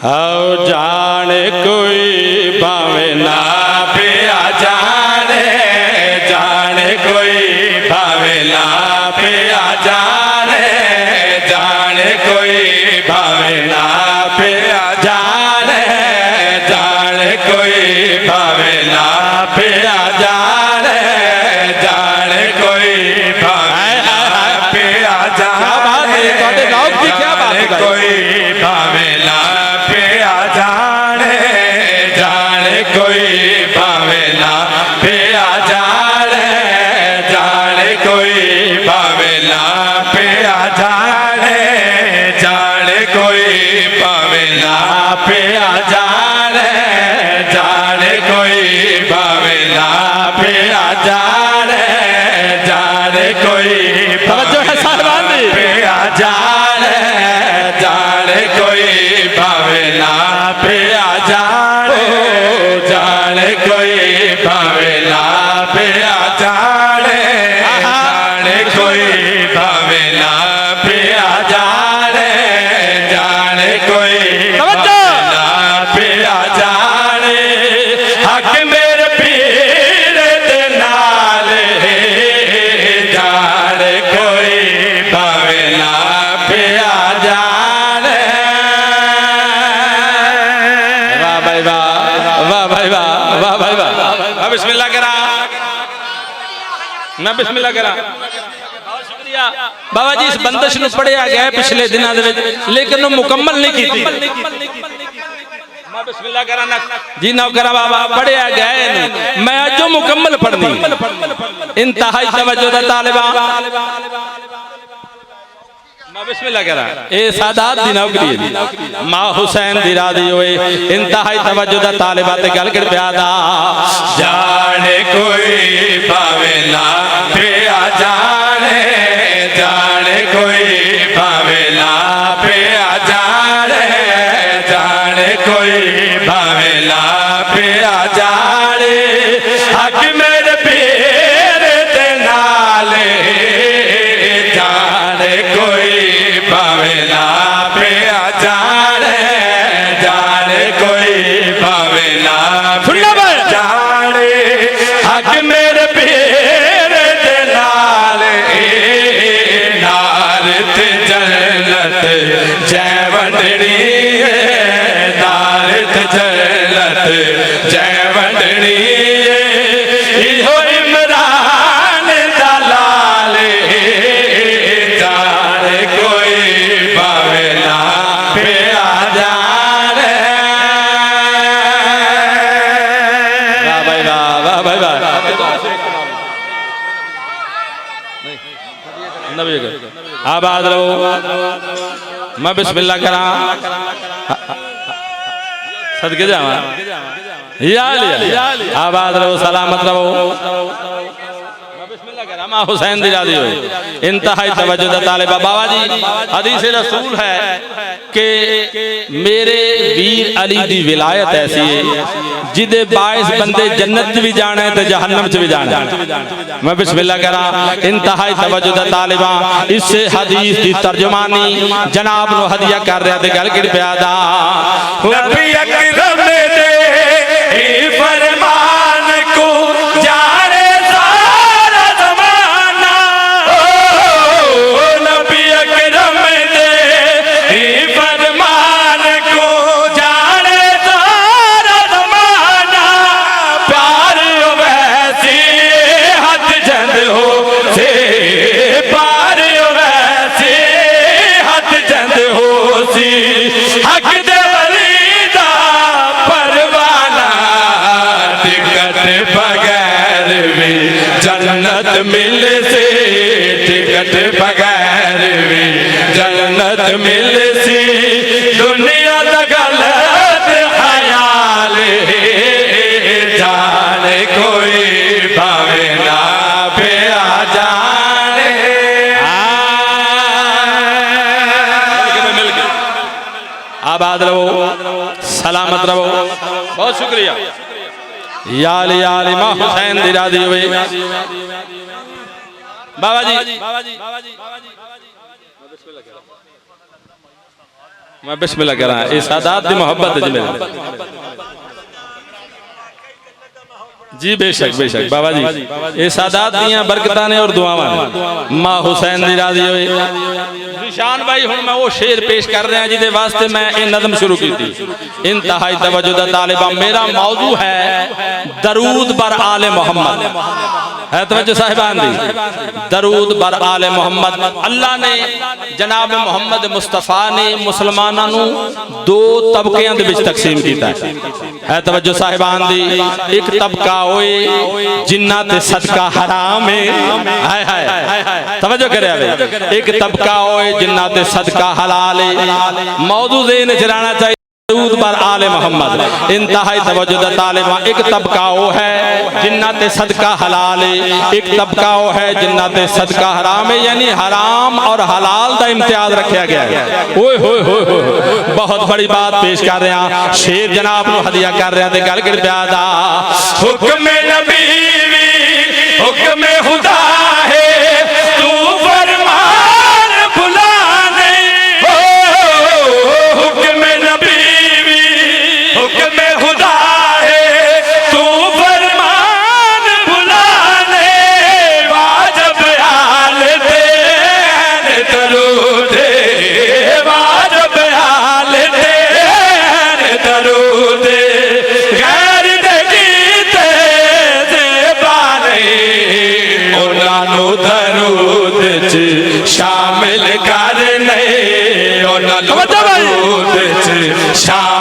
आओ जाने कोई भावे ना पिया जाने, जाने कोई भावे ना पिया जाने, जाने कोई भावे ना पिया जाने, जाने कोई भावे ना पिया जाने, जाने कोई भावे ना पिया जाने, जाने कोई भावे ना पिया जाने, जाने कोई भावे ना पिया जाने, जाने कोई भावे ना पिया जाने, जाने कोई भावे ना पिया जाने, जाने कोई भावे ना पिया जाने, जाने कोई पिया जाने, जाने कोई भावे ना पिया जाने, जाने कोई भावे ना पिया जाने, जाने कोई भावे ना पिया जाने, जाने कोई भावे ना पिया जाने, हक मेरे पीर दे नाल, जाने कोई भावे ना पिया जाने। वाह भाई वाह, वाह भाई वाह, वाह भाई वाह। बिस्मिल्लाह करा, मैं बिस्मिल्लाह करा। बाबा जी इस बंदिश नूं पढ़िया गया पिछले दिनों दे विच, लेकिन मुकम्मल नहीं की। मैं बिस्मिल्लाह करा ना जी ना करा बाबा, पढ़िया गया मैं अजो मुकम्मल पढ़नी। इंतहाई तवज्जो दा तालिबा, मैं बिस्मिल्लाह करा। ए सादात दी नौकरी है, मां हुसैन दी राजी होए, इंतहाई तवज्जो दा तालिबा ते गल कर पिया दा। जाने कोई भावे ना पिया जाने, जाने कोई भावे ना पिया जाने, जाने कोई भावे ना पिया जाने, हक मेरे पीर दे नाल, जाने कोई भावे ना पिया जाने, जाने कोई भावे ना पिया जाने, हक मेरे पीर दे नाल, नाल ते जन्नत जय वंडनी, नाल ते जन्नत जय वंडनी, इहो इमरान दा लाल, जाने कोई भावे ना पिया जाने। वाह भाई वाह, वाह भाई वाह। आबाद रहो, मैं बिस्मिल्लाह करा सदके जावा, आबाद रहो, सलामत रहो। मां हुसैन दी राजी हो, इंतहाई तवज्जो दा तालिबा। बाबा जी हदीस रसूल है कि मेरे वीर अली दी विलायत ऐसी है जिदे बाइस बंदे जन्नत भी जाना है तो जहन्नम च भी जाना है। मैं बिस्मिल्लाह करा, इंतहाई तवज्जो दा तालिबा। इससे हदीस दी तर्जुमानी जनाब नु हदिया कर रहा ते गल कर पिया दा। नबी अकरम दे फरमान को जाने सारा ज़माना, नबी अकरम दे फरमान को जाने सारा ज़माना, प्यार वैसी हद जंद हो से, प्यार वैसी हद जंद हो सी, हक दे वली दा परवाना, टिकट बगैर भी जन्नत मिल से, टिकट बगैर भी जन्नत मिल सी, दुनिया दा गलत ख्याल, जाने कोई भावे ना पिया जाने। आबाद रहो, सलामत रहो, बहुत शुक्रिया। याल याल मां हुसैन दी राजी हुए। बाबा जी मैं बिस्मिल्लाह कह रहा ये सादात दी मोहब्बत है मेरे जी बेशक बेशक बाबा जी ये सादात दियां बरकतां ने और दुआवां ने मां हुसैन दी राजी होए निशान भाई हुण मैं वो शेर पेश कर रहा जिहदे वास्ते मैं ये नज़म शुरू की थी इंतहाई तवज्जो दा तालिबा मेरा मौजू है दरूद बर आले मोहम्मद है तवज्जो साहिबान दी दरूद बर आले मोहम्मद अल्लाह ने जनाब मोहम्मद मुस्तफा ने मुसलमानां नूं दो तबकियां दे विच तकसीम कीता है तवज्जो साहिबान दी एक तबका जिन्ना ते सदका हराम है हाय हाय तवज्जो करे एक तबका होए जिन्ना ते सदका हलाल है मौजू ज़हन च रहना चाहिए दरूद बर आले मोहम्मद इंतहाई तवज्जो दा तालिबा एक तबका वो है जिन्ना ते सदका हलाल है एक तबका वो है जिन्ना ते सदका हराम है यानी हराम और हलाल दा इम्तियाज रखा गया है ओए होए होए बहुत बड़ी बात पेश कर रहे हैं शेर जनाब नूं हदिया कर रहे हैं ते गल कर प्यार दा हुक्म नबी हुक्म खुदा है तू फरमान बुलाने हुक्म नबी हुक्म खुदा है तू फरमान बुलाने वाजब हाल तेरे दरूदे वाजब हाल तेरे दरूदे गैर दगीते देबाने उन्हां दरूद च शामिल करने उन्हां दरूद च शामिल